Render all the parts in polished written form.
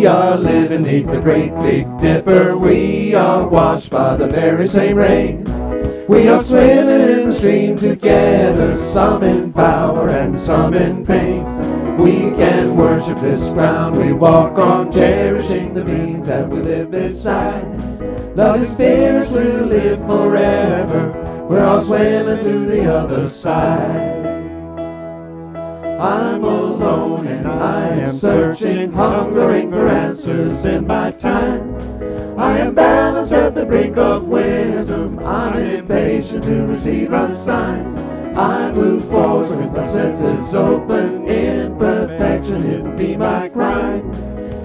We are living neath the great Big Dipper. We are washed by the very same rain. We are swimming in the stream together, some in power and some in pain. We can worship this ground we walk on, cherishing the beings that we live beside. Loving spirits will live forever. We're all swimming to the other side. I'm alone and I am searching, hungering for answers in my time. I am balanced at the brink of wisdom. I'm impatient to receive a sign. I move forward with my senses open. Imperfection, it will be my crime.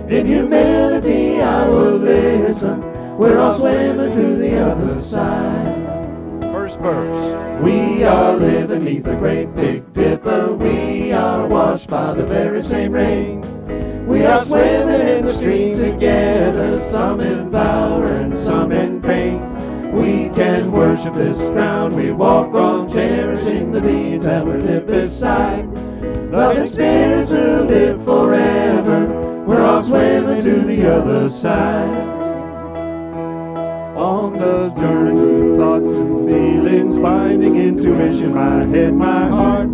In humility I will listen. We're all swimming to the other side. First verse. We are living neath the great Big Dipper. We are washed by the very same rain. We are swimming in the stream together, some in power and some in pain. We can worship this ground we walk on, cherishing the beings that we live beside. Loving spirits will live forever. We're all swimming to the other side. On the journey through thoughts and feelings, finding intuition, my head, my heart.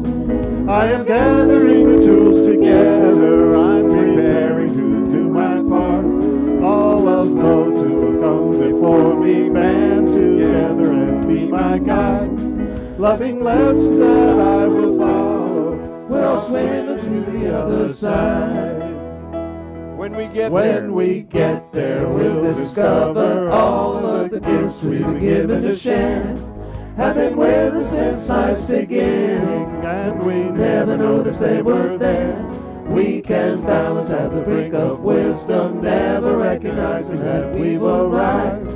I am gathering the tools together. I'm preparing to do my part. All of those who will come before me band together and be my guide. Loving lessons that I will follow. We're all swimming to the other side. When we get there, we'll discover all of the gifts we were given to share. Have been with us since life's beginning, and we never noticed they were there. We can balance at the brink of wisdom, never recognizing that we've arrived.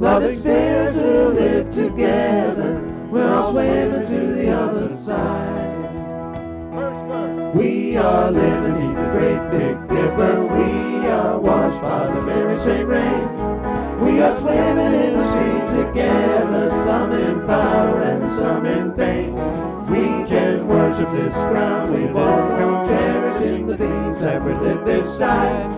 Loving spirits will live together. We're all swimming to the other side. We are living neath the great Big Dipper. We are washed by the very same rain. We are swimming in the stream together, some in power and some in pain. We can worship this ground we walk on, cherishing the beings that we live beside.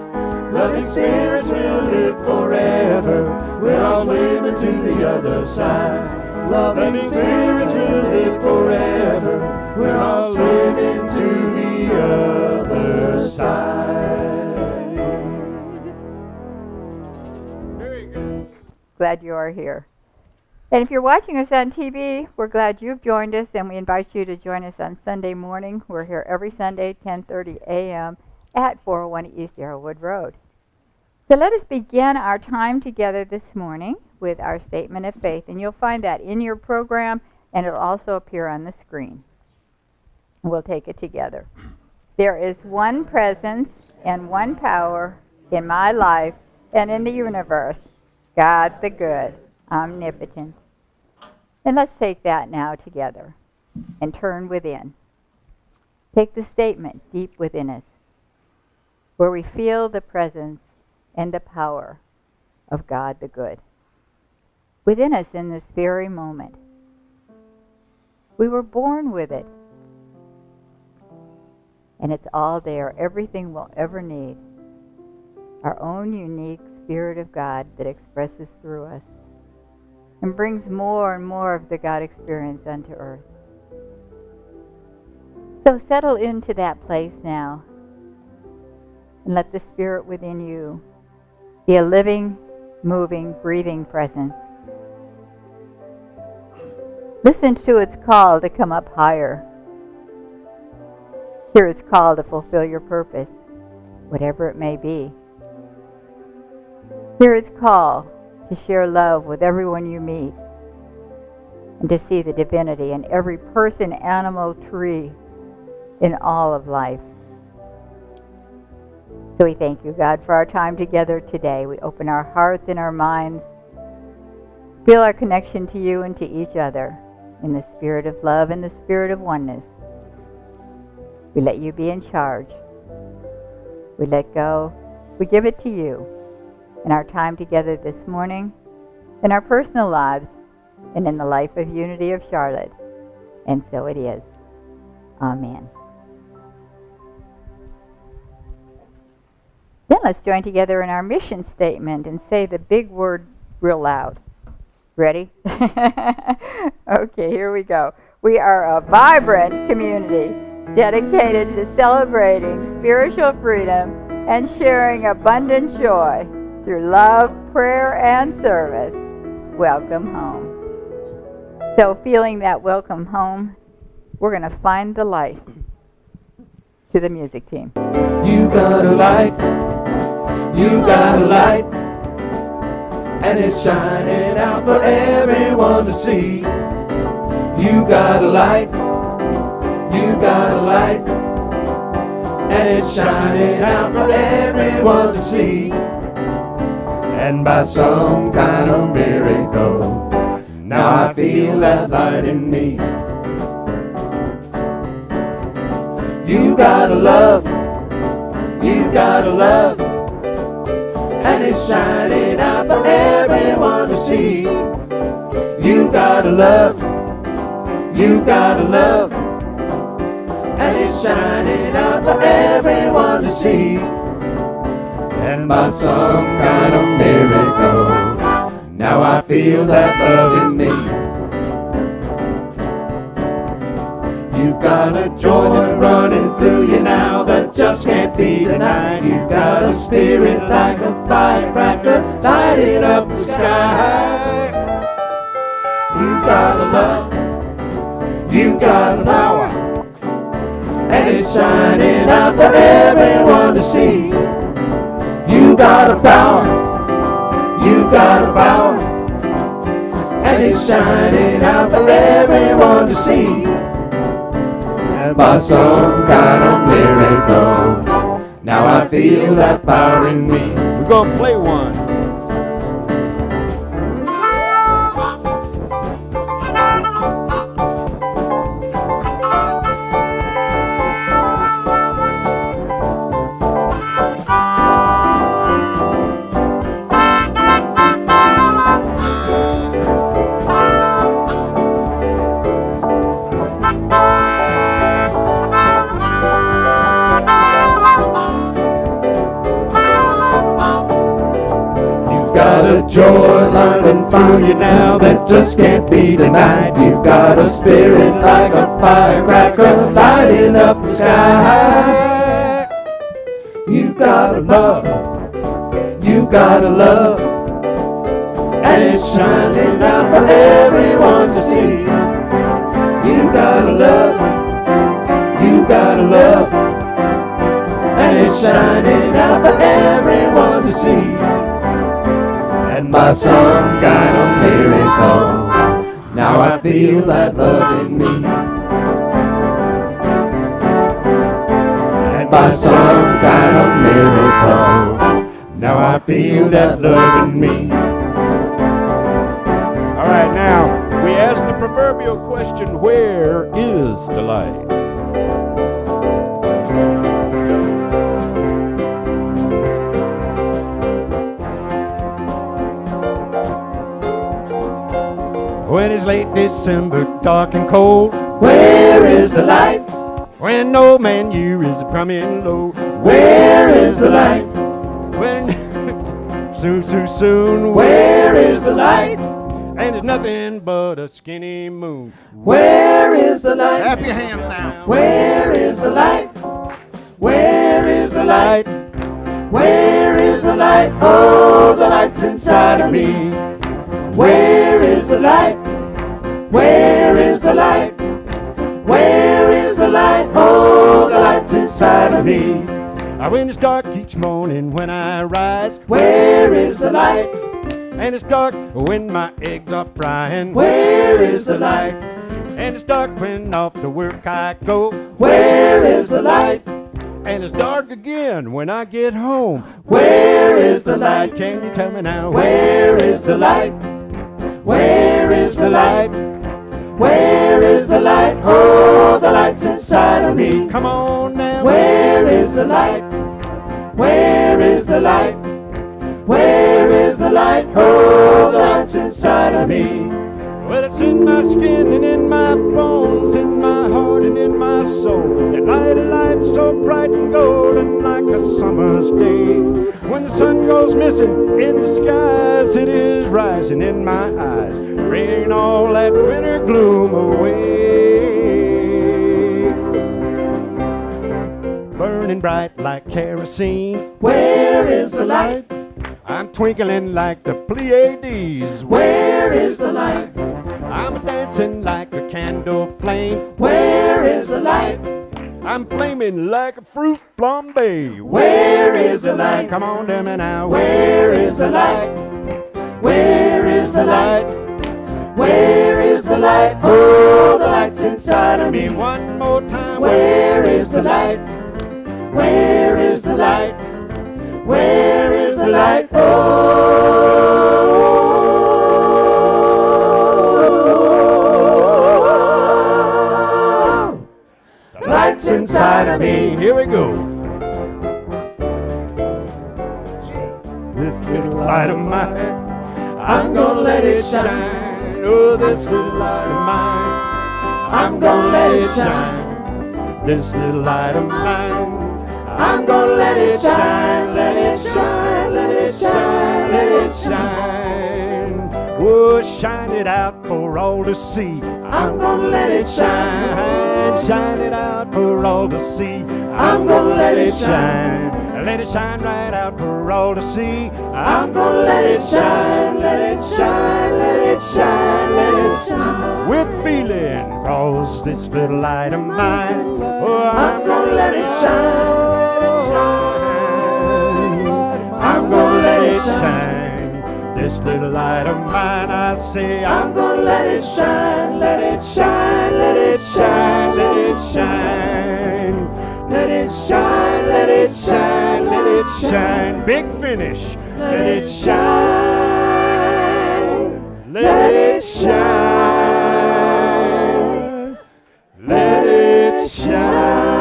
Loving spirits will live forever. We're all swimming to the other side. Loving spirits will live forever. We're all swimming to the other side. Very good. Glad you are here. And if you're watching us on TV, we're glad you've joined us, and we invite you to join us on Sunday morning. We're here every Sunday, 10:30 a.m. at 401 East Arrowwood Road. So let us begin our time together this morning with our statement of faith, and you'll find that in your program, and it'll also appear on the screen. We'll take it together. There is one presence and one power in my life and in the universe, God the good, omnipotent. And let's take that now together and turn within. Take the statement deep within us, where we feel the presence and the power of God the good within us in this very moment. We were born with it, and it's all there, everything we'll ever need. Our own unique Spirit of God that expresses through us and brings more and more of the God experience unto earth. So settle into that place now and let the Spirit within you be a living, moving, breathing presence. Listen to its call to come up higher. Hear its call to fulfill your purpose, whatever it may be. Hear its call to share love with everyone you meet and to see the divinity in every person, animal, tree, in all of life. So we thank you, God, for our time together today. We open our hearts and our minds, feel our connection to you and to each other in the spirit of love and the spirit of oneness. We let you be in charge. We let go. We give it to you in our time together this morning, in our personal lives, and in the life of unity of Charlotte. And so it is. Amen. Then let's join together in our mission statement and say the big word real loud. Ready? Okay, here we go. We are a vibrant community dedicated to celebrating spiritual freedom and sharing abundant joy through love, prayer, and service. Welcome home. So feeling that welcome home, we're going to find the light to the music team. You got a light, you got a light, and it's shining out for everyone to see. You got a light, you got a light, and it's shining out for everyone to see. And by some kind of miracle, now I feel that light in me. You got a love, you got a love, and it's shining out for everyone to see. You got a love, you got a love, and it's shining out for everyone to see. And by some kind of miracle, now I feel that love in me. You got a joy that's running through you now that just can't be denied. You got a spirit like a firecracker lighting up the sky. You got a love, you got a power, and it's shining out for everyone to see. You got a power, you got a power, and it's shining out for everyone to see. And by some kind of miracle, now I feel that power in me. We're gonna play one. Got a joy running through you now that just can't be denied. You've got a spirit like a firecracker lighting up the sky. You got a love, you got a love, and it's shining out for everyone to see. You got a love, you got a love, and it's shining out for everyone to see. And by some kind of miracle, now I feel that love in me. And by some kind of miracle, now I feel that love in me. All right, now, we ask the proverbial question, where is the light? When it's late December, dark and cold, Where is the light? when no man you is coming low, Where is the light? when soon, Where is the light? and it's nothing but a skinny moon. Where is the light? Clap your hands now. Where is the light? Where is the light? Where is the light? Oh, the light's inside of me. Where is the light? Where is the light? Where is the light? Oh, the light's inside of me. When it's dark each morning when I rise, Where is the light? and it's dark when my eggs are frying, Where is the light? and it's dark when off to work I go, Where is the light? and it's dark again when I get home. Where is the light? Can you tell me now? Where is the light? Where is the light? Where is the light? Oh, the light's inside of me. Come on now. Where is the light? Where is the light? Where is the light? Oh, the light's inside of me. Well, it's in my skin and in my bones, in my heart and in my soul. That light of life so bright and golden, like a summer's day. When the sun goes missing in the skies, it is rising in my eyes, bringing all that winter gloom away. Burning bright like kerosene, Where is the light? I'm twinkling like the Pleiades. Where is the light? I'm dancing like a candle flame. Where is the light? I'm flaming like a fruit flambe. Where is the light? Come on, tell me now. Where is the light? Where is the light? Where is the light? Oh, the light's inside of me. One more time. Where is the light? Where is the light? Where is the light? Oh, the light's inside of me. Here we go. This little light of mine, I'm gonna let it shine. Oh, this little light of mine, I'm gonna let it shine. this little light of mine. I'm gonna let it shine, let it shine, let it shine, let it shine. Oh, shine it out for all to see. I'm gonna let it shine. Shine it out for all to see. I'm gonna let it shine. Let it shine right out for all to see. I'm gonna let it shine, let it shine, let it shine, let it shine. With feeling, cause this little light of mine. Oh, I'm gonna let it shine. I'm gonna let it shine. This little light of mine, I say, I'm gonna let it shine, let it shine, let it shine, let it shine. Let it shine, let it shine, let it shine. Big finish. Let it shine. Let it shine. Let it shine.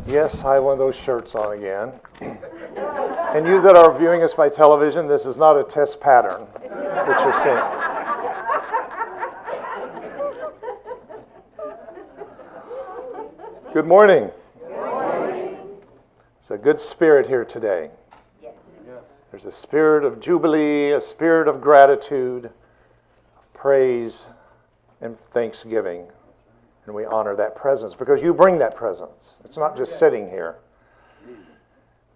Yes, I have one of those shirts on again. And you that are viewing us by television, this is not a test pattern that you're seeing. Good morning. Good morning. It's a good spirit here today. Yes. There's a spirit of jubilee, a spirit of gratitude, of praise, and thanksgiving. And we honor that presence because you bring that presence. It's not just sitting here.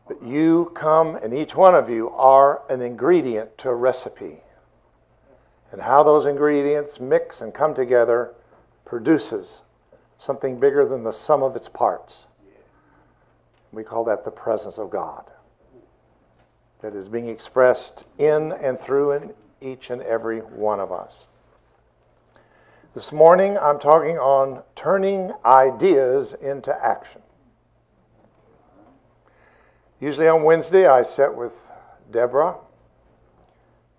But you come, and each one of you are an ingredient to a recipe. And how those ingredients mix and come together produces something bigger than the sum of its parts. We call that the presence of God that is being expressed in and through in each and every one of us. This morning, I'm talking on turning ideas into action. Usually on Wednesday, I sit with Deborah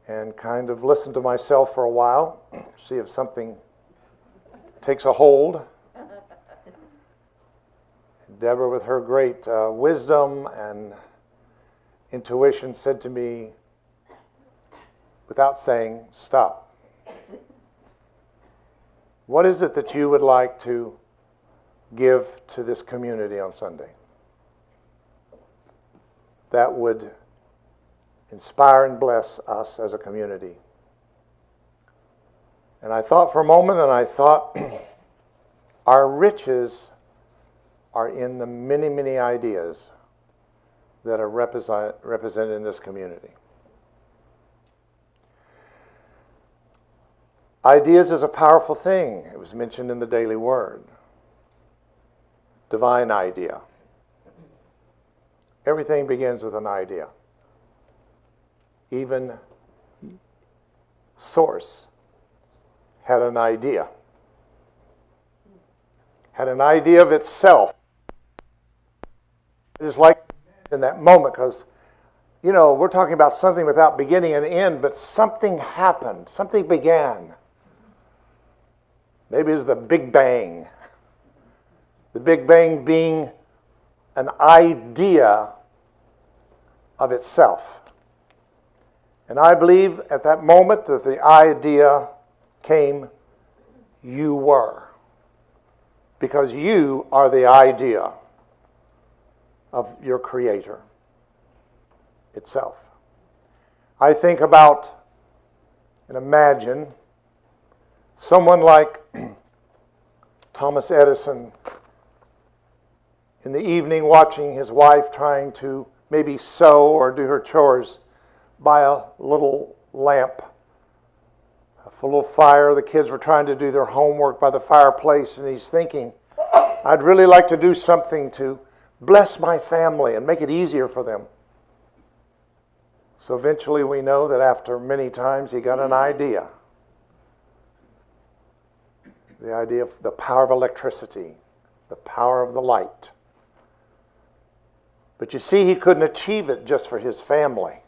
and kind of listen to myself for a while, see if something takes a hold. Deborah, with her great wisdom and intuition, said to me, without saying, stop. What is it that you would like to give to this community on Sunday that would inspire and bless us as a community? And I thought for a moment, and I thought, our riches are in the many, many ideas that are represented in this community. Ideas is a powerful thing. It was mentioned in the Daily Word. Divine idea. Everything begins with an idea. Even Source had an idea. Had an idea of itself. It is like in that moment, because, you know, we're talking about something without beginning and end, but something happened. Something began. Maybe it's the Big Bang. The Big Bang being an idea of itself. And I believe at that moment that the idea came, you were. Because you are the idea of your Creator itself. I think about and imagine someone like Thomas Edison in the evening watching his wife trying to maybe sew or do her chores by a little lamp full of fire. The kids were trying to do their homework by the fireplace, and he's thinking, I'd really like to do something to bless my family and make it easier for them. So eventually we know that after many times he got an idea. The idea of the power of electricity, the power of the light. But you see, he couldn't achieve it just for his family,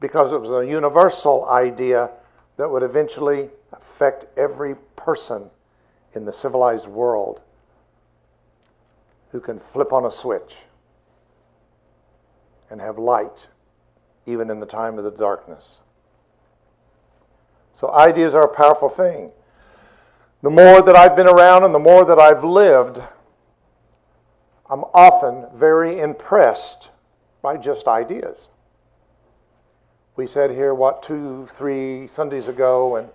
because it was a universal idea that would eventually affect every person in the civilized world who can flip on a switch and have light even in the time of the darkness. So ideas are a powerful thing. The more that I've been around and the more that I've lived, I'm often very impressed by just ideas. We said here, 2-3 Sundays ago, and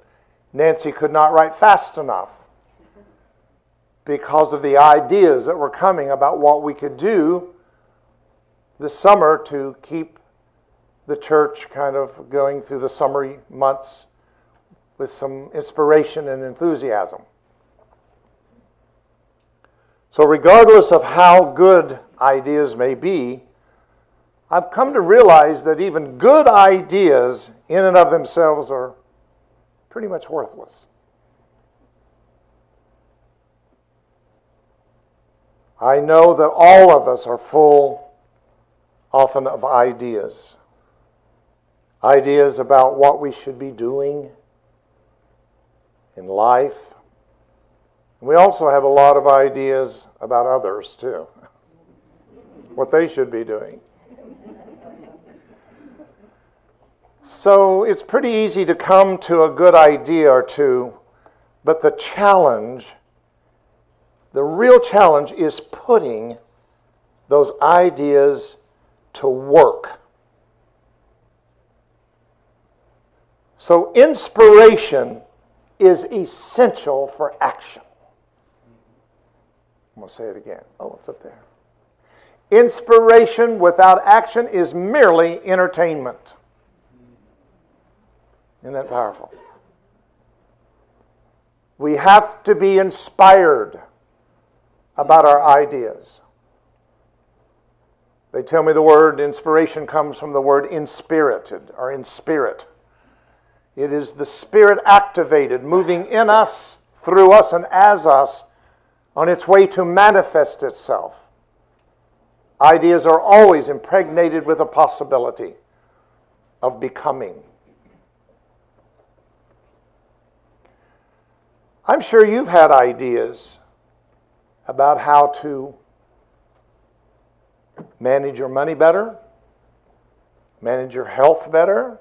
Nancy could not write fast enough because of the ideas that were coming about what we could do this summer to keep the church kind of going through the summer months with some inspiration and enthusiasm. So regardless of how good ideas may be, I've come to realize that even good ideas in and of themselves are pretty much worthless. I know that all of us are full often of ideas. Ideas about what we should be doing in life. We also have a lot of ideas about others too. What they should be doing. So it's pretty easy to come to a good idea or two, but the real challenge is putting those ideas to work. So inspiration is essential for action. I'm going to say it again. Oh, it's up there. Inspiration without action is merely entertainment. Isn't that powerful? We have to be inspired about our ideas. They tell me the word inspiration comes from the word inspirited or in spirit. It is the Spirit activated, moving in us, through us, and as us, on its way to manifest itself. Ideas are always impregnated with a possibility of becoming. I'm sure you've had ideas about how to manage your money better, manage your health better,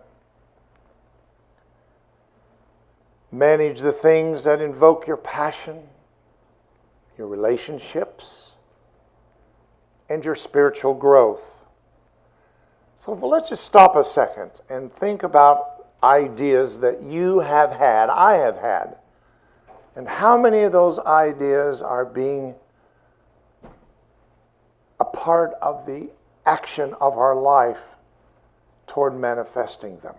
manage the things that invoke your passion, your relationships, and your spiritual growth. So let's just stop a second and think about ideas that you have had, I have had, and how many of those ideas are being a part of the action of our life toward manifesting them.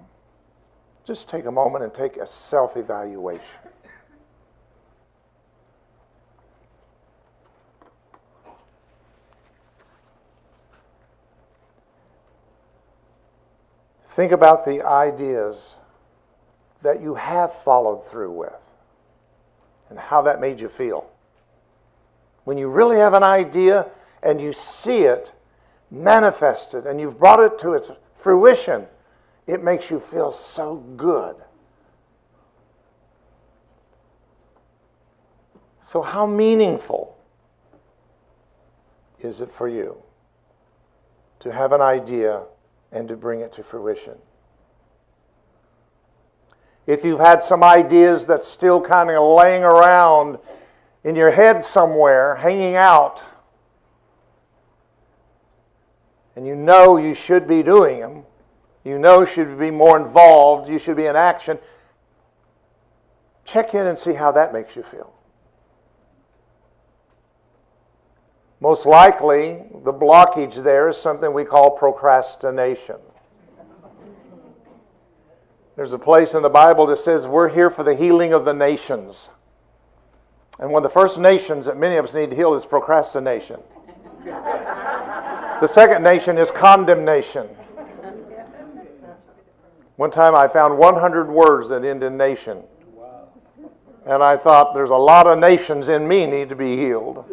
Just take a moment and take a self-evaluation. Think about the ideas that you have followed through with and how that made you feel. When you really have an idea and you see it manifested and you've brought it to its fruition, it makes you feel so good. So how meaningful is it for you to have an idea and to bring it to fruition? If you've had some ideas that's still kind of laying around in your head somewhere, hanging out, and you know you should be doing them, you know you should be more involved, you should be in action, check in and see how that makes you feel. Most likely, the blockage there is something we call procrastination. There's a place in the Bible that says we're here for the healing of the nations. And one of the first nations that many of us need to heal is procrastination. The second nation is condemnation. One time I found 100 words that end in nation. And I thought, there's a lot of nations in me need to be healed.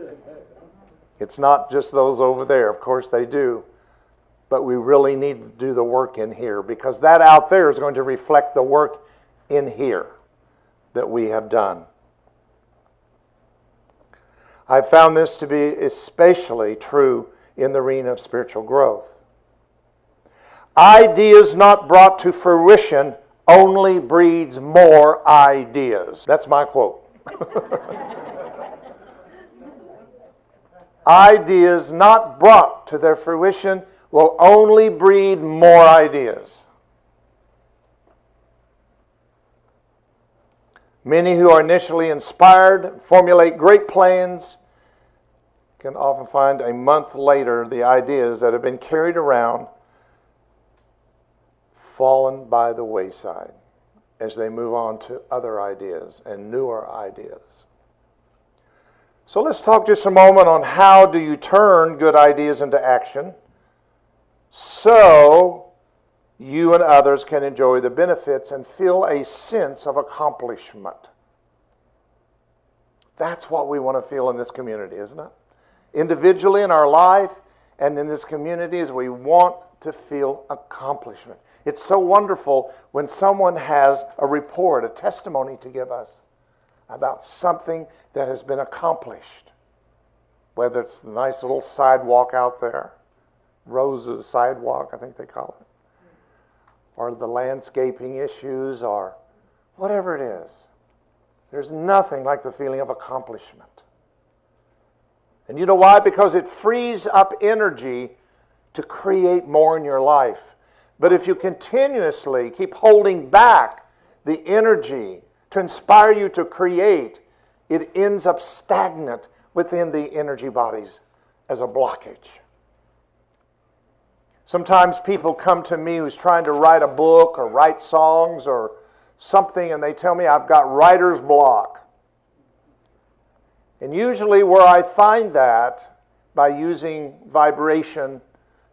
It's not just those over there. Of course they do. But we really need to do the work in here, because that out there is going to reflect the work in here that we have done. I found this to be especially true in the arena of spiritual growth. Ideas not brought to fruition only breeds more ideas. That's my quote. Ideas not brought to their fruition will only breed more ideas. Many who are initially inspired, formulate great plans, can often find a month later the ideas that have been carried around fallen by the wayside as they move on to other ideas and newer ideas. So let's talk just a moment on how do you turn good ideas into action so you and others can enjoy the benefits and feel a sense of accomplishment. That's what we want to feel in this community, isn't it? Individually in our life and in this community, is we want to feel accomplishment. It's so wonderful when someone has a report, a testimony to give us about something that has been accomplished. Whether it's the nice little sidewalk out there, Rose's sidewalk, I think they call it, or the landscaping issues, or whatever it is. There's nothing like the feeling of accomplishment. And you know why? Because it frees up energy to create more in your life. But if you continuously keep holding back the energy to inspire you to create, it ends up stagnant within the energy bodies as a blockage. Sometimes people come to me who's trying to write a book or write songs or something, and they tell me I've got writer's block. And usually where I find that, by using vibration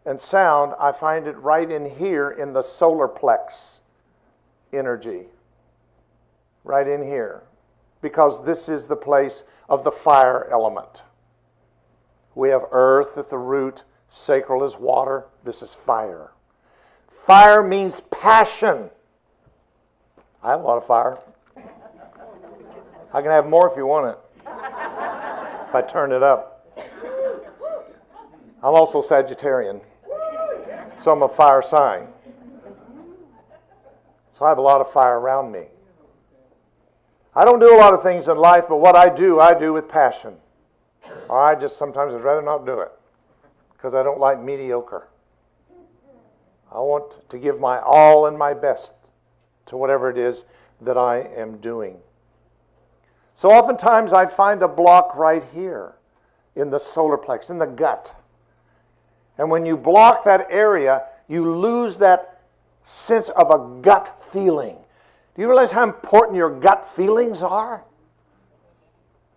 and sound, I find it right in here in the solar plex energy. Right in here. Because this is the place of the fire element. We have earth at the root, sacral is water, this is fire. Fire means passion. I have a lot of fire. I can have more if you want it. If I turn it up. I'm also Sagittarian. So I'm a fire sign. So I have a lot of fire around me. I don't do a lot of things in life, but what I do with passion. Or I just sometimes would rather not do it, because I don't like mediocre. I want to give my all and my best to whatever it is that I am doing. So oftentimes I find a block right here in the solar plex, in the gut. And when you block that area, you lose that sense of a gut feeling. Do you realize how important your gut feelings are?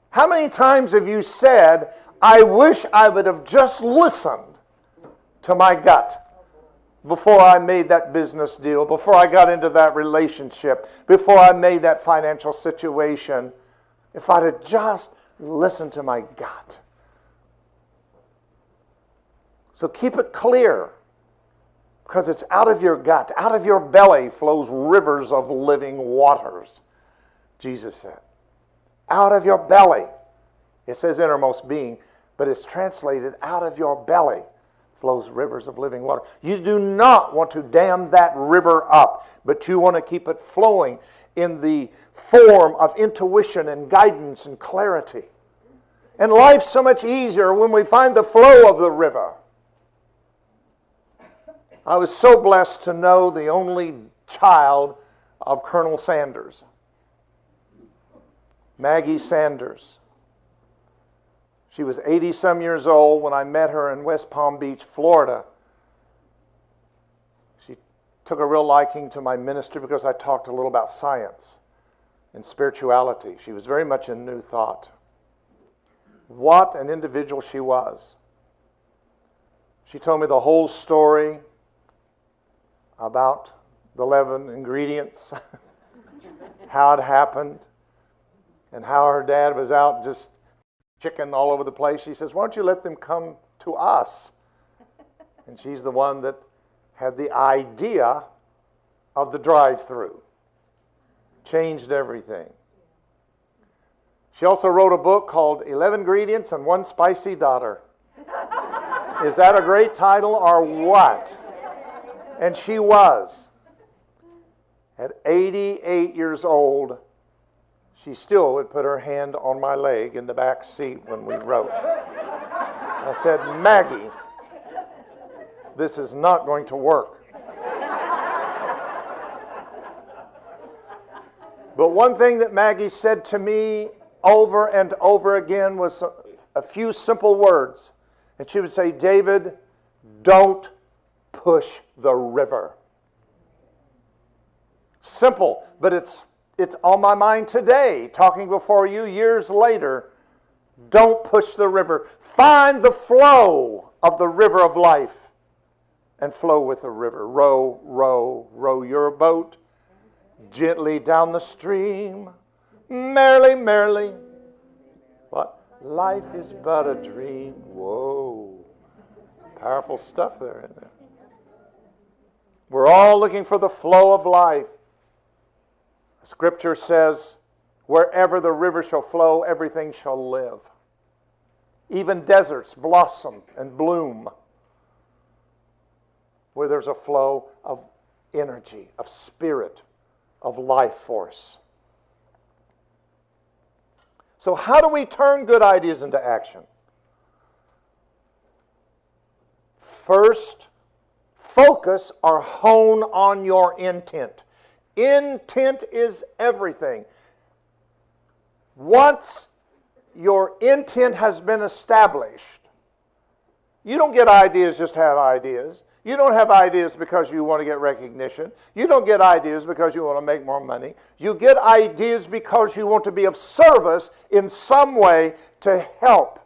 How many times have you said, I wish I would have just listened to my gut before I made that business deal, before I got into that relationship, before I made that financial situation? If I'd have just listened to my gut. So keep it clear, because it's out of your gut, out of your belly flows rivers of living waters, Jesus said. Out of your belly It says innermost being, but it's translated out of your belly flows rivers of living water. You do not want to dam that river up, but you want to keep it flowing in the form of intuition and guidance and clarity. And life's so much easier when we find the flow of the river. I was so blessed to know the only child of Colonel Sanders, Maggie Sanders. She was 80-some years old when I met her in West Palm Beach, Florida. She took a real liking to my ministry because I talked a little about science and spirituality. She was very much in New Thought. What an individual she was. She told me the whole story about the 11 ingredients, how it happened, and how her dad was out just chicken all over the place. She says, why don't you let them come to us? And she's the one that had the idea of the drive-through. Changed everything. She also wrote a book called 11 Ingredients and One Spicy Daughter. Is that a great title or what? And she was. At 88 years old, she still would put her hand on my leg in the back seat when we wrote. I said, Maggie, this is not going to work. But one thing that Maggie said to me over and over again was a few simple words. And she would say, David, don't push the river. Simple, but it's on my mind today, talking before you years later. Don't push the river. Find the flow of the river of life and flow with the river. Row, row, row your boat gently down the stream. Merrily, merrily. What? Life is but a dream. Whoa. Powerful stuff there, isn't it? We're all looking for the flow of life. Scripture says, wherever the river shall flow, everything shall live. Even deserts blossom and bloom where there's a flow of energy, of spirit, of life force. So how do we turn good ideas into action? First, focus or hone on your intent. Intent is everything. Once your intent has been established, you don't get ideas just to have ideas. You don't have ideas because you want to get recognition. You don't get ideas because you want to make more money. You get ideas because you want to be of service in some way to help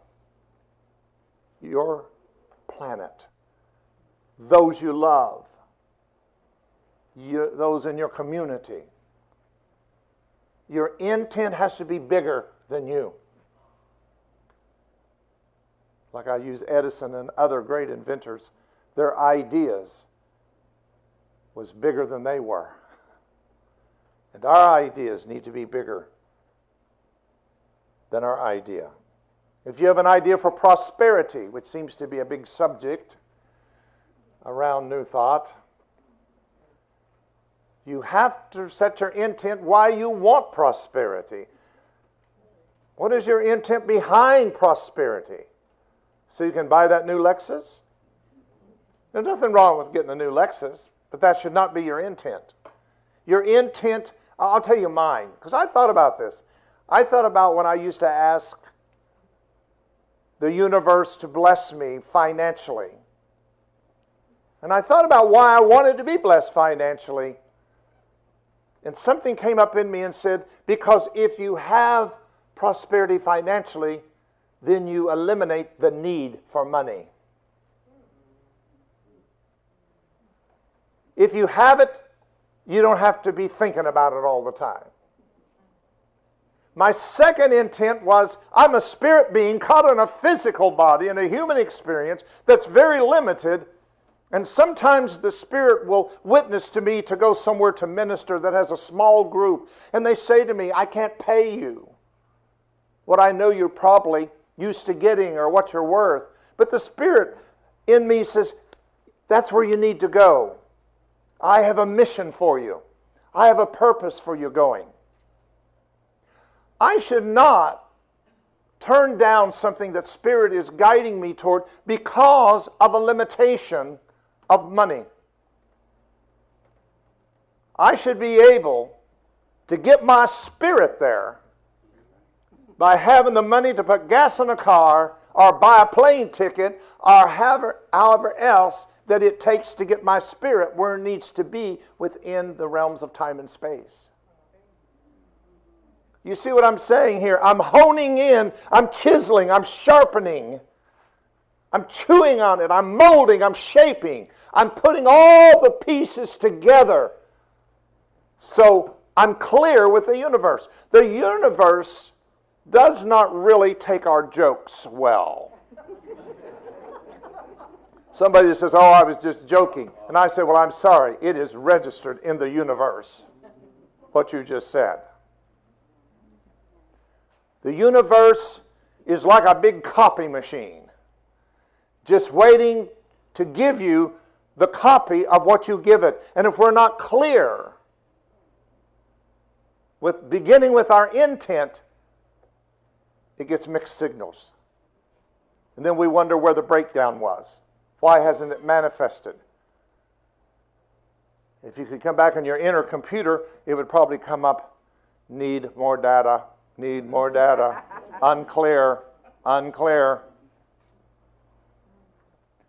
your planet, those you love, those in your community. Your intent has to be bigger than you. Like I use Edison and other great inventors, their ideas was bigger than they were. And our ideas need to be bigger than our idea. If you have an idea for prosperity, which seems to be a big subject around New Thought, you have to set your intent why you want prosperity. What is your intent behind prosperity? So you can buy that new Lexus? There's nothing wrong with getting a new Lexus, but that should not be your intent. Your intent, I'll tell you mine, because I thought about this. I thought about when I used to ask the universe to bless me financially. And I thought about why I wanted to be blessed financially. And something came up in me and said, because if you have prosperity financially, then you eliminate the need for money. If you have it, you don't have to be thinking about it all the time. My second intent was, I'm a spirit being caught in a physical body, in a human experience that's very limited. And sometimes the Spirit will witness to me to go somewhere to minister that has a small group. And they say to me, I can't pay you. what I know you're probably used to getting or what you're worth. But the Spirit in me says, that's where you need to go. I have a mission for you. I have a purpose for you going. I should not turn down something that Spirit is guiding me toward because of a limitation of money. I should be able to get my spirit there by having the money to put gas in a car or buy a plane ticket or however else that it takes to get my spirit where it needs to be within the realms of time and space. You see what I'm saying here? I'm honing in, I'm chiseling, I'm sharpening, I'm chewing on it, I'm molding, I'm shaping, I'm putting all the pieces together so I'm clear with the universe. The universe does not really take our jokes well. Somebody says, oh, I was just joking. And I say, well, I'm sorry. It is registered in the universe, what you just said. The universe is like a big copy machine, just waiting to give you the copy of what you give it. And if we're not clear, beginning with our intent, it gets mixed signals. And then we wonder where the breakdown was. Why hasn't it manifested? If you could come back on your inner computer, it would probably come up, need more data, unclear.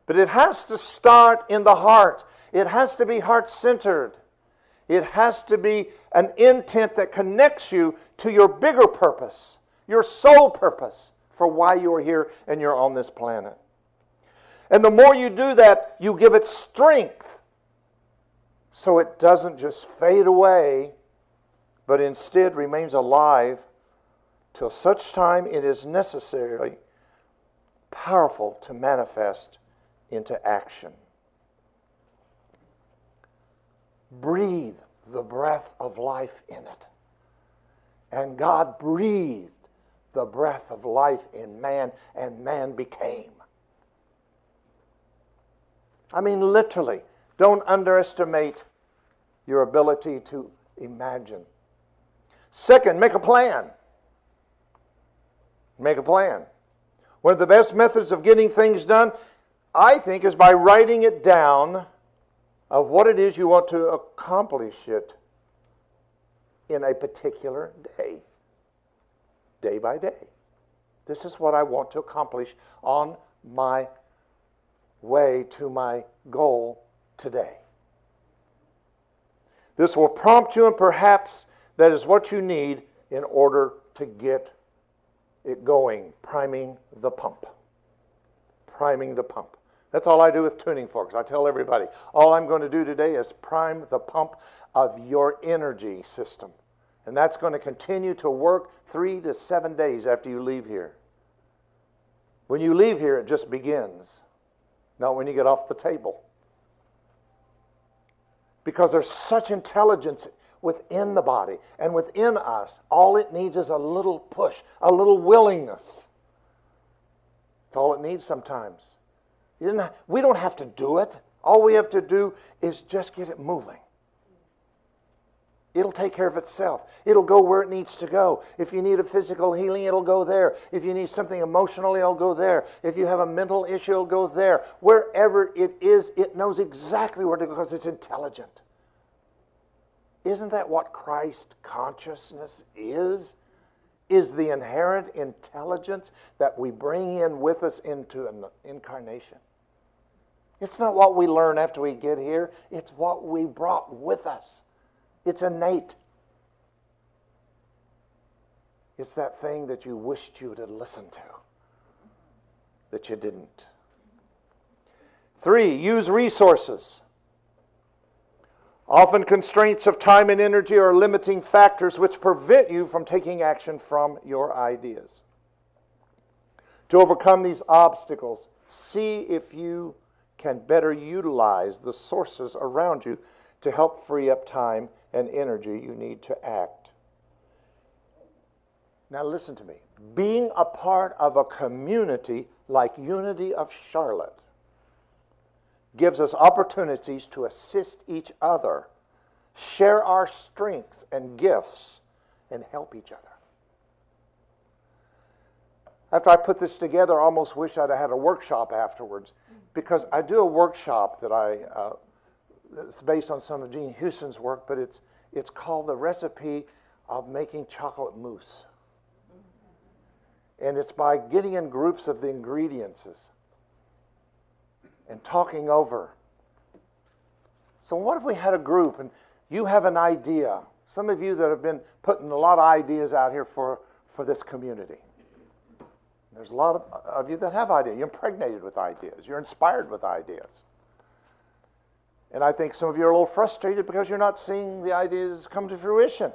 But it has to start in the heart. It has to be heart-centered. It has to be an intent that connects you to your bigger purpose, your soul purpose for why you're here and you're on this planet. And the more you do that, you give it strength so it doesn't just fade away, but instead remains alive till such time it is necessarily powerful to manifest into action. Breathe the breath of life in it. And God breathed the breath of life in man, and man became. I mean, literally, don't underestimate your ability to imagine. Second, make a plan. Make a plan. One of the best methods of getting things done, I think, is by writing it down of what it is you want to accomplish it in a particular day. Day by day. This is what I want to accomplish on my way to my goal today. This will prompt you, and perhaps that is what you need in order to get it going. Priming the pump. Priming the pump. That's all I do with tuning forks. I tell everybody, all I'm going to do today is prime the pump of your energy system. And that's going to continue to work 3 to 7 days after you leave here. When you leave here, it just begins. Not when you get off the table. Because there's such intelligence within the body and within us. All it needs is a little push, a little willingness. That's all it needs sometimes. We don't have to do it. All we have to do is just get it moving. It'll take care of itself. It'll go where it needs to go. If you need a physical healing, it'll go there. If you need something emotional, it'll go there. If you have a mental issue, it'll go there. Wherever it is, it knows exactly where to go because it's intelligent. Isn't that what Christ consciousness is? Is the inherent intelligence that we bring in with us into an incarnation. It's not what we learn after we get here. It's what we brought with us. It's innate. It's that thing that you wished you had listened to, that you didn't. 3, use resources. Often constraints of time and energy are limiting factors which prevent you from taking action from your ideas. To overcome these obstacles, see if you can better utilize the sources around you to help free up time and energy you need to act. Now listen to me. Being a part of a community like Unity of Charlotte gives us opportunities to assist each other, share our strengths and gifts, and help each other. After I put this together, I almost wish I'd have had a workshop afterwards, because I do a workshop that it's based on some of Gene Houston's work, but it's called The Recipe of Making Chocolate Mousse. And it's by getting in groups of the ingredients and talking over. So what if we had a group and you have an idea? Some of you that have been putting a lot of ideas out here for this community. There's a lot of you that have ideas. You're impregnated with ideas. You're inspired with ideas. And I think some of you are a little frustrated because you're not seeing the ideas come to fruition.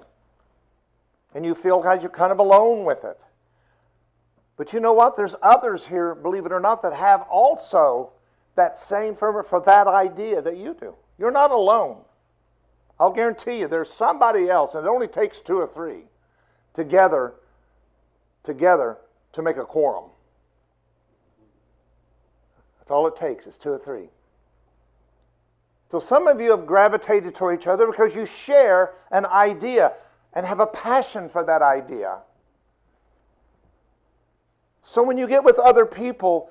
And you feel like you're kind of alone with it. But you know what? There's others here, believe it or not, that have also that same fervor for that idea that you do. You're not alone. I'll guarantee you there's somebody else, and it only takes 2 or 3 together to make a quorum. That's all it takes is 2 or 3. So some of you have gravitated toward each other because you share an idea and have a passion for that idea. So when you get with other people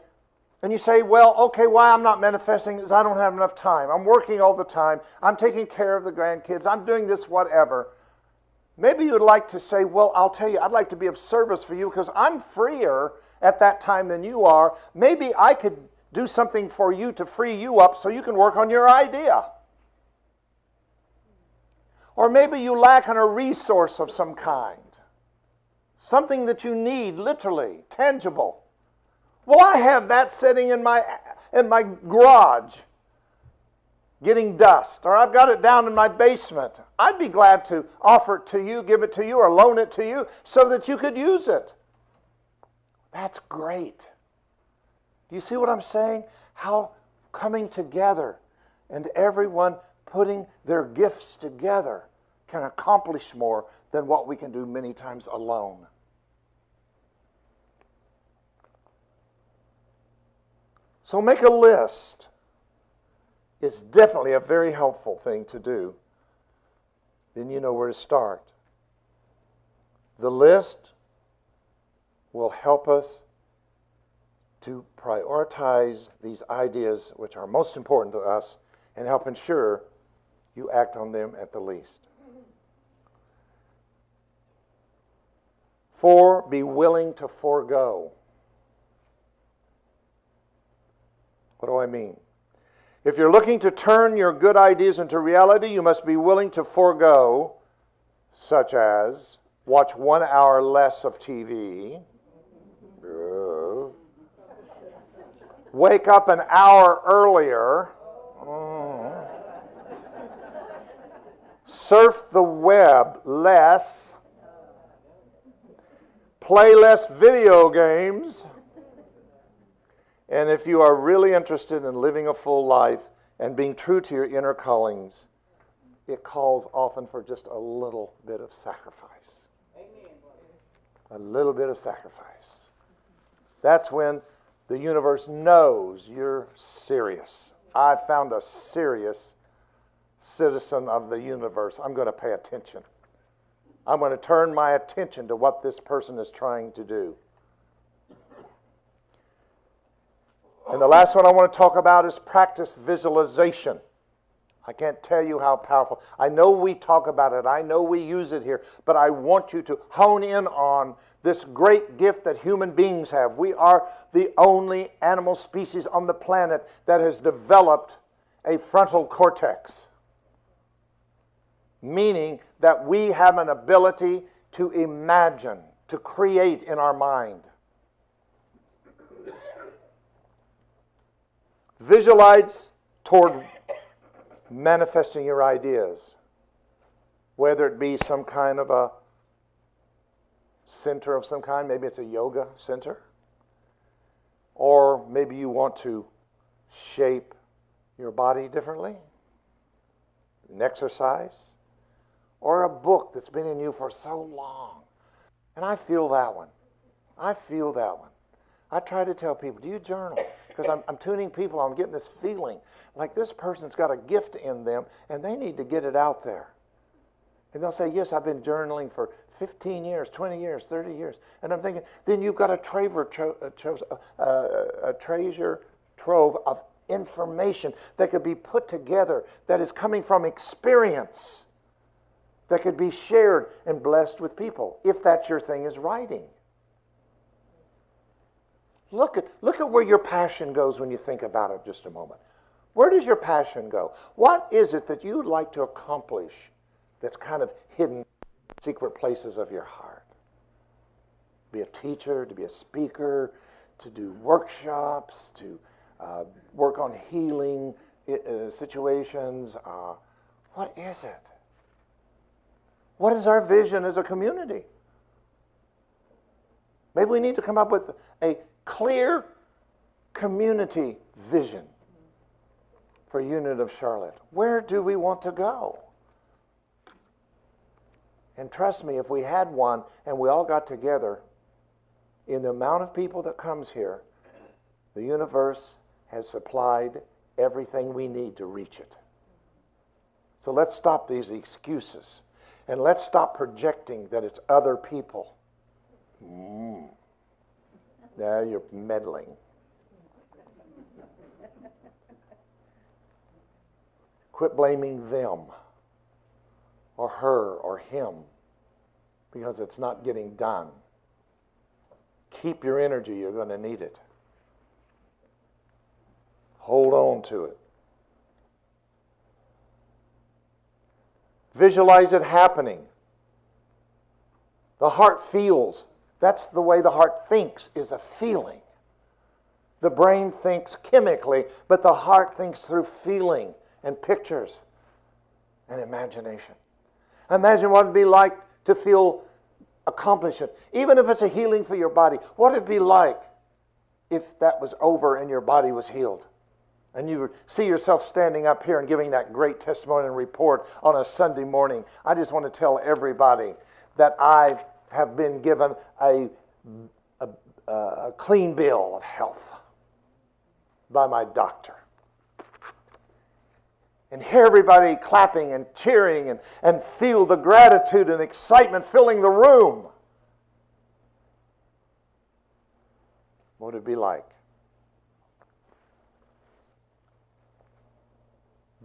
and you say, well, okay, why I'm not manifesting is I don't have enough time. I'm working all the time. I'm taking care of the grandkids. I'm doing this, whatever. Maybe you would like to say, well, I'll tell you, I'd like to be of service for you because I'm freer at that time than you are. Maybe I could do something for you to free you up so you can work on your idea. Or maybe you lack on a resource of some kind. Something that you need, literally, tangible. Well, I have that sitting in my garage getting dust, or I've got it down in my basement. I'd be glad to offer it to you, give it to you, or loan it to you so that you could use it. That's great. Do you see what I'm saying? How coming together and everyone putting their gifts together can accomplish more than what we can do many times alone. So make a list. It's definitely a very helpful thing to do. Then you know where to start. The list will help us to prioritize these ideas which are most important to us and help ensure you act on them at the least. 4, be willing to forego. What do I mean? If you're looking to turn your good ideas into reality, you must be willing to forego, such as watch 1 hour less of TV, wake up an hour earlier, surf the web less, play less video games, and if you are really interested in living a full life and being true to your inner callings, it calls often for just a little bit of sacrifice. Amen. A little bit of sacrifice. That's when the universe knows you're serious. I've found a serious citizen of the universe. I'm going to pay attention. I'm going to turn my attention to what this person is trying to do. And the last one I want to talk about is practice visualization. I can't tell you how powerful. I know we talk about it. I know we use it here. But I want you to hone in on this great gift that human beings have. We are the only animal species on the planet that has developed a frontal cortex. Meaning that we have an ability to imagine, to create in our mind. Visualize toward manifesting your ideas, whether it be some kind of a center of some kind, maybe it's a yoga center, or maybe you want to shape your body differently, an exercise, or a book that's been in you for so long. And I feel that one. I feel that one. I try to tell people, do you journal? Because I'm tuning people, I'm getting this feeling like this person's got a gift in them and they need to get it out there. And they'll say, yes, I've been journaling for 15 years, 20 years, 30 years. And I'm thinking, then you've got a treasure trove of information that could be put together, that is coming from experience, that could be shared and blessed with people, if that's your thing, is writing. Look at where your passion goes when you think about it just a moment. Where does your passion go? What is it that you'd like to accomplish that's kind of hidden in secret places of your heart? Be a teacher, to be a speaker, to do workshops, to work on healing situations. What is it? What is our vision as a community? Maybe we need to come up with a clear community vision for Unit of Charlotte. Where do we want to go? And trust me, if we had one and we all got together, in the amount of people that comes here, the universe has supplied everything we need to reach it. So let's stop these excuses. And let's stop projecting that it's other people. Now you're meddling. Quit blaming them or her or him because it's not getting done. Keep your energy, you're going to need it. Hold on to it. Visualize it happening. The heart feels. That's the way the heart thinks, is a feeling. The brain thinks chemically, but the heart thinks through feeling and pictures and imagination. Imagine what it'd be like to feel accomplishment. Even if it's a healing for your body, what would it be like if that was over and your body was healed? And you would see yourself standing up here and giving that great testimony and report on a Sunday morning. I just want to tell everybody that I have been given a clean bill of health by my doctor. And hear everybody clapping and cheering and feel the gratitude and excitement filling the room. What would it be like?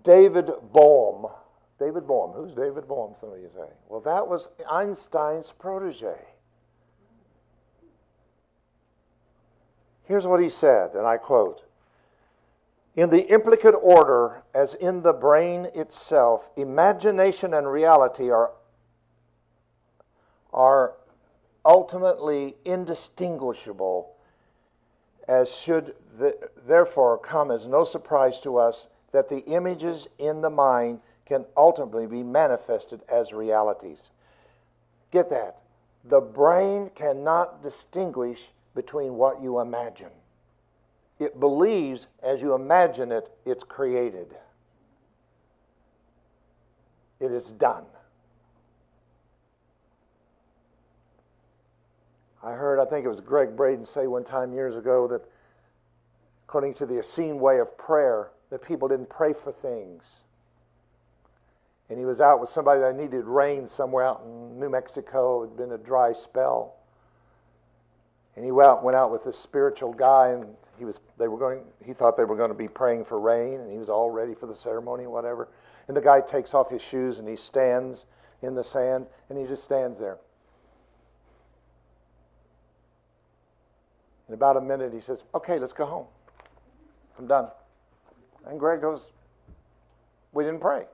David Bohm. David Bohm. Who's David Bohm, some of you say? Well, that was Einstein's protege. Here's what he said, and I quote, "In the implicate order, as in the brain itself, imagination and reality are ultimately indistinguishable, as should therefore come as no surprise to us that the images in the mind can ultimately be manifested as realities." Get that. The brain cannot distinguish between what you imagine. It believes as you imagine it, it's created. It is done. I think it was Greg Braden say one time years ago that according to the Essene way of prayer, that people didn't pray for things. And he was out with somebody that needed rain somewhere out in New Mexico. It had been a dry spell. And he went out with this spiritual guy, and he thought they were going to be praying for rain, and he was all ready for the ceremony and whatever. And the guy takes off his shoes and he stands in the sand, and he just stands there. In about a minute he says, "Okay, let's go home. I'm done." And Greg goes, "We didn't pray."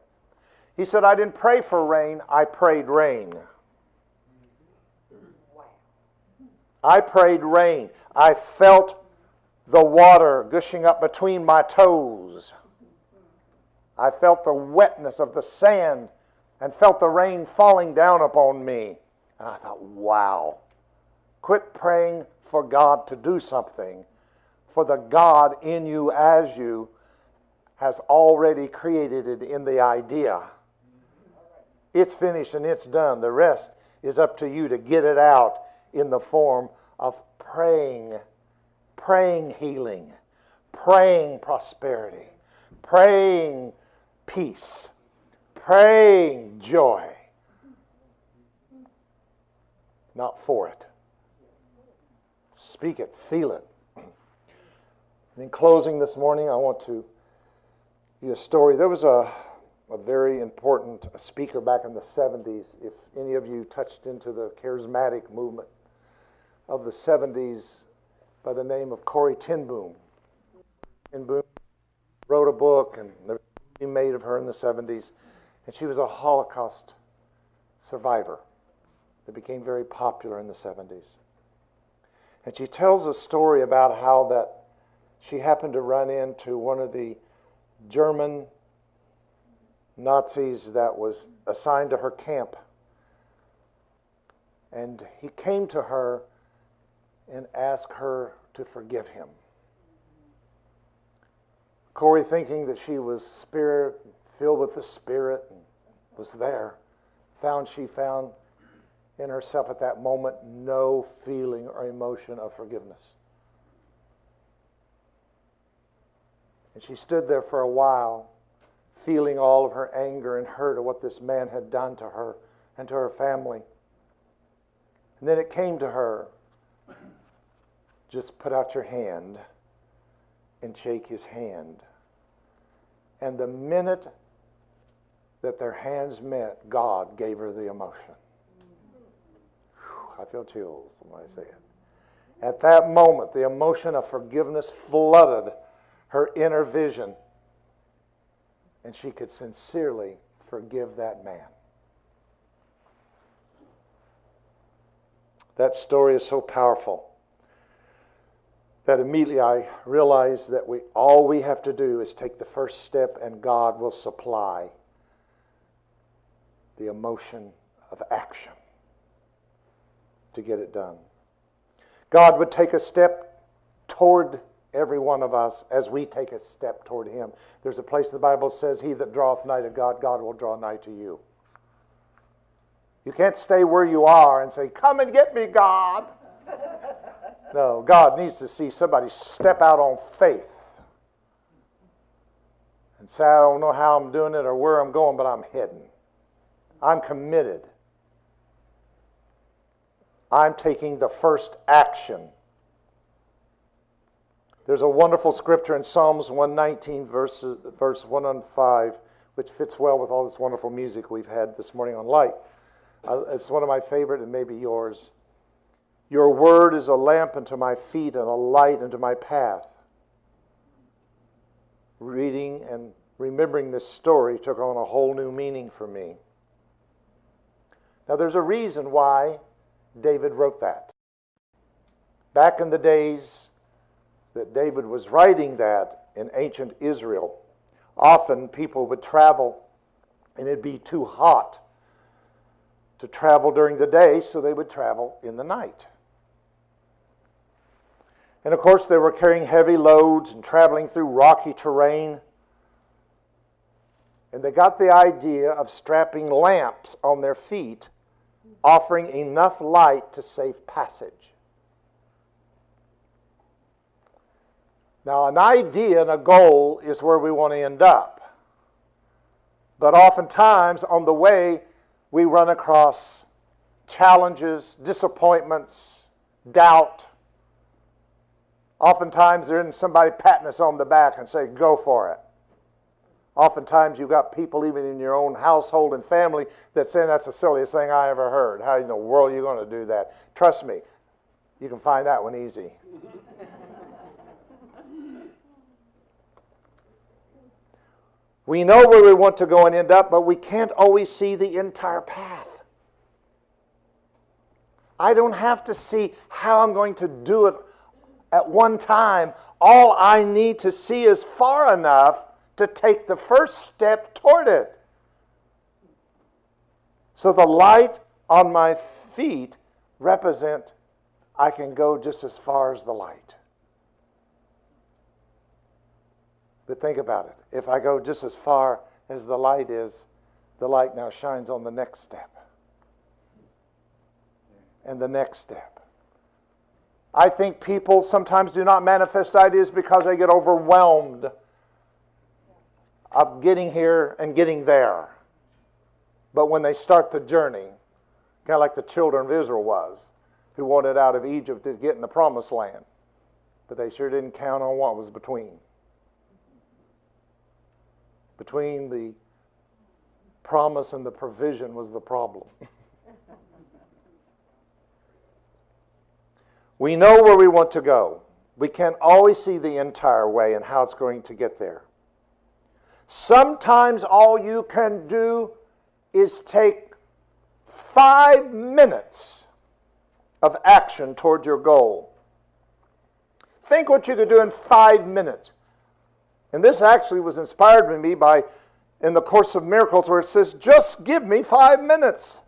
He said, "I didn't pray for rain, I prayed rain." I prayed rain. I felt the water gushing up between my toes. I felt the wetness of the sand and felt the rain falling down upon me. And I thought, wow, quit praying for God to do something, for the God in you as you has already created it in the idea. It's finished and it's done. The rest is up to you to get it out in the form of praying healing, praying prosperity, praying peace, praying joy. Not for it. Speak it, feel it. And in closing this morning, I want to give a story. There was a very important speaker back in the 70s. If any of you touched into the charismatic movement of the 70s, by the name of Corrie ten Boom. Ten Boom wrote a book, and there was a movie made of her in the 70s, and she was a Holocaust survivor that became very popular in the 70s. And she tells a story about how that she happened to run into one of the German Nazis that was assigned to her camp. And he came to her and asked her to forgive him. Corrie, thinking that she was filled with the Spirit and was there, she found in herself at that moment no feeling or emotion of forgiveness. And she stood there for a while, feeling all of her anger and hurt at what this man had done to her and to her family. And then it came to her, just put out your hand and shake his hand. And the minute that their hands met, God gave her the emotion. Whew, I feel chills when I say it. At that moment, the emotion of forgiveness flooded her inner vision, and she could sincerely forgive that man. That story is so powerful that immediately I realized that all we have to do is take the first step, and God will supply the emotion of action to get it done. God would take a step toward every one of us as we take a step toward Him. There's a place in the Bible that says, "He that draweth nigh to God, God will draw nigh to you." You can't stay where you are and say, "Come and get me, God." No, God needs to see somebody step out on faith and say, "I don't know how I'm doing it or where I'm going, but I'm heading. I'm committed. I'm taking the first action." There's a wonderful scripture in Psalms 119, verse 105, which fits well with all this wonderful music we've had this morning on Light. It's one of my favorite, and maybe yours. "Your word is a lamp unto my feet and a light unto my path." Reading and remembering this story took on a whole new meaning for me. Now, there's a reason why David wrote that. Back in the days that David was writing that in ancient Israel, often people would travel and it'd be too hot to travel during the day, so they would travel in the night. And of course, they were carrying heavy loads and traveling through rocky terrain. And they got the idea of strapping lamps on their feet, offering enough light to save passage. Now, an idea and a goal is where we want to end up. But oftentimes, on the way, we run across challenges, disappointments, doubt. Oftentimes, there isn't somebody patting us on the back and say, "Go for it." Oftentimes, you've got people even in your own household and family that say, "That's the silliest thing I ever heard. How in the world are you going to do that?" Trust me, you can find that one easy. We know where we want to go and end up, but we can't always see the entire path. I don't have to see how I'm going to do it at one time. All I need to see is far enough to take the first step toward it. So the light on my feet represent I can go just as far as the light. But think about it. If I go just as far as the light is, the light now shines on the next step. and the next step. I think people sometimes do not manifest ideas because they get overwhelmed of getting here and getting there. But when they start the journey, kind of like the children of Israel was, who wanted out of Egypt to get in the promised land, but they sure didn't count on what was between. Between the promise and the provision was the problem. We know where we want to go. We can't always see the entire way and how it's going to get there. Sometimes all you can do is take 5 minutes of action toward your goal. Think what you could do in 5 minutes. And this actually was inspired in me by, in the Course of Miracles, where it says, just give me 5 minutes.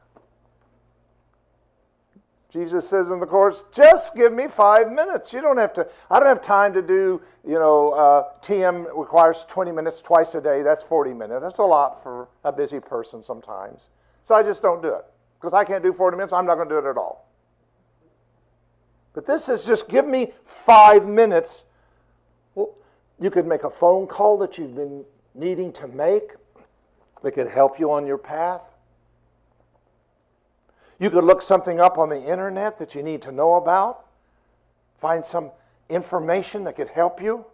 Jesus says in the Course, just give me 5 minutes. You don't have to, I don't have time to do, TM requires 20 minutes twice a day. That's 40 minutes. That's a lot for a busy person sometimes. So I just don't do it. Because I can't do 40 minutes, I'm not going to do it at all. But this is just give me 5 minutes. Well, you could make a phone call that you've been needing to make that could help you on your path. You could look something up on the internet that you need to know about. Find some information that could help you.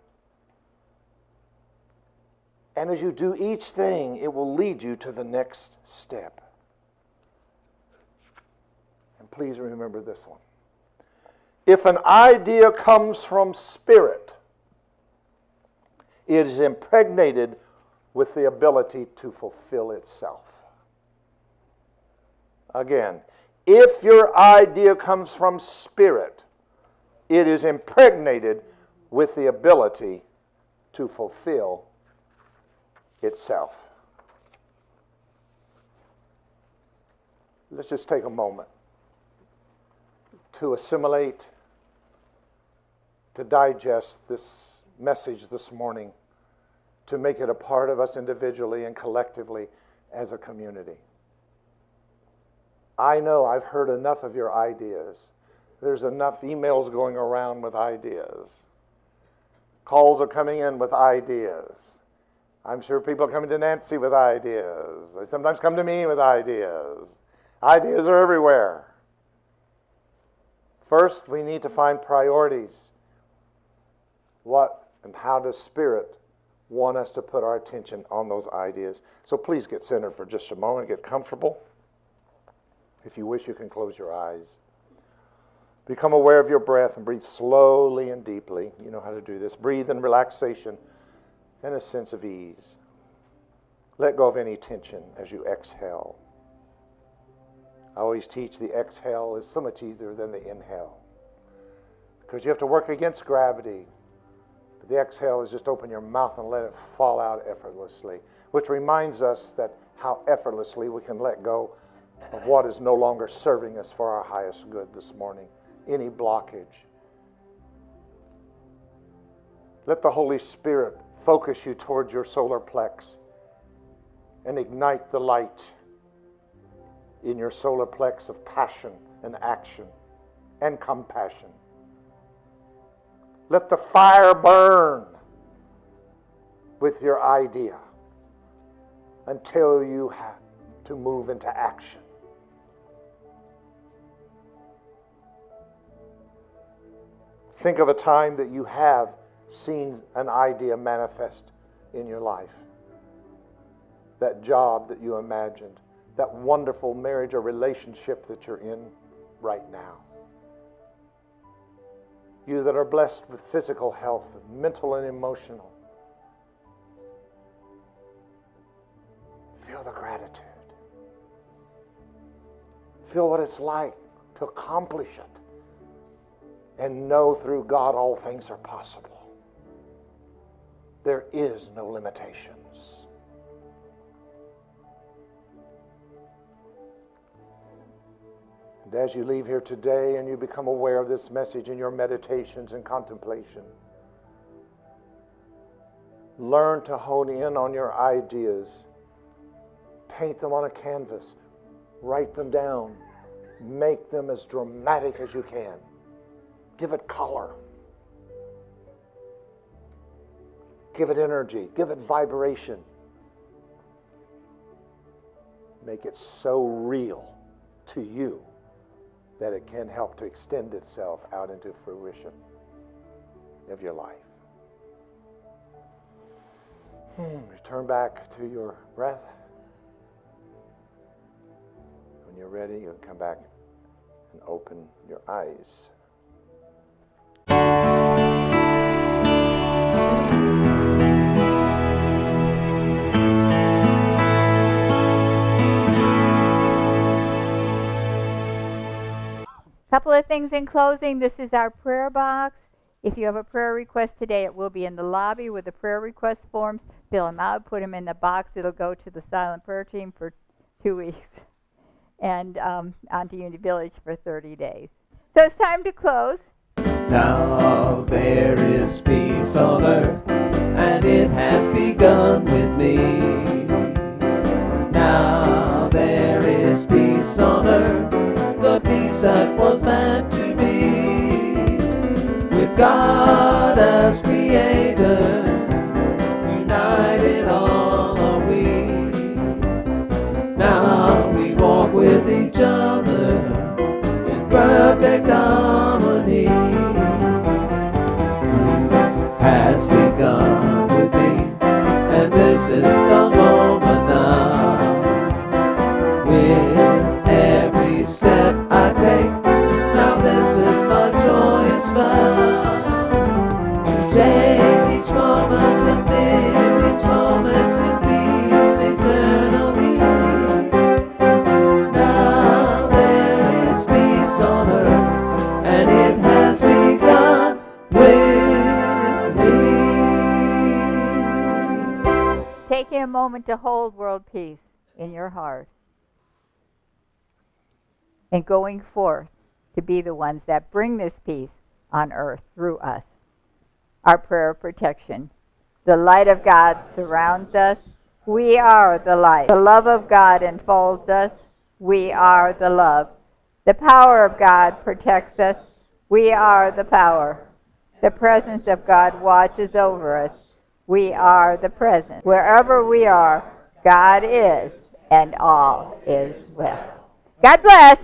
And as you do each thing, it will lead you to the next step. And please remember this one. If an idea comes from spirit, it is impregnated with the ability to fulfill itself. Again, if your idea comes from spirit, it is impregnated with the ability to fulfill itself. Let's just take a moment to assimilate, to digest this message this morning, to make it a part of us individually and collectively as a community. I know I've heard enough of your ideas. There's enough emails going around with ideas. Calls are coming in with ideas. I'm sure people are coming to Nancy with ideas. They sometimes come to me with ideas. Ideas are everywhere. First, we need to find priorities. What and how does Spirit want us to put our attention on those ideas? So please get centered for just a moment, get comfortable. If you wish, you can close your eyes. Become aware of your breath and breathe slowly and deeply. You know how to do this. Breathe in relaxation and a sense of ease. Let go of any tension as you exhale. I always teach the exhale is so much easier than the inhale, because you have to work against gravity. But the exhale is just open your mouth and let it fall out effortlessly, which reminds us that how effortlessly we can let go of what is no longer serving us for our highest good this morning. Any blockage. Let the Holy Spirit focus you towards your solar plex and ignite the light in your solar plex of passion and action and compassion. Let the fire burn with your idea until you have to move into action. Think of a time that you have seen an idea manifest in your life. That job that you imagined. That wonderful marriage or relationship that you're in right now. You that are blessed with physical health, mental and emotional. Feel the gratitude. Feel what it's like to accomplish it. And know through God all things are possible. There is no limitations. And as you leave here today and you become aware of this message in your meditations and contemplation, learn to hone in on your ideas. Paint them on a canvas. Write them down. make them as dramatic as you can. Give it color. Give it energy. Give it vibration. Make it so real to you that it can help to extend itself out into fruition of your life. Return back to your breath. When you're ready, you can come back and open your eyes. Couple of things in closing. This is our prayer box. If you have a prayer request today, it will be in the lobby with the prayer request forms. Fill them out, put them in the box. It'll go to the silent prayer team for 2 weeks and onto Unity Village for 30 days. So it's time to close. Now there is peace on earth, and it has begun with me. Now there is peace on earth, the peace that was meant to be. With God as creator, united all are we. Now we walk with each other in perfect harmony. Peace has begun with me, and this is the moment now. With every step I take, now this is my joyous vow. To take each moment and live each moment in peace eternally. Now there is peace on earth, and it has begun with me. Taking a moment to hold world peace in your heart and going forth to be the ones that bring this peace on earth through us. Our prayer of protection. The light of God surrounds us. We are the light. The love of God enfolds us. We are the love. The power of God protects us. We are the power. The presence of God watches over us. We are the presence. Wherever we are, God is, and all is well. God bless.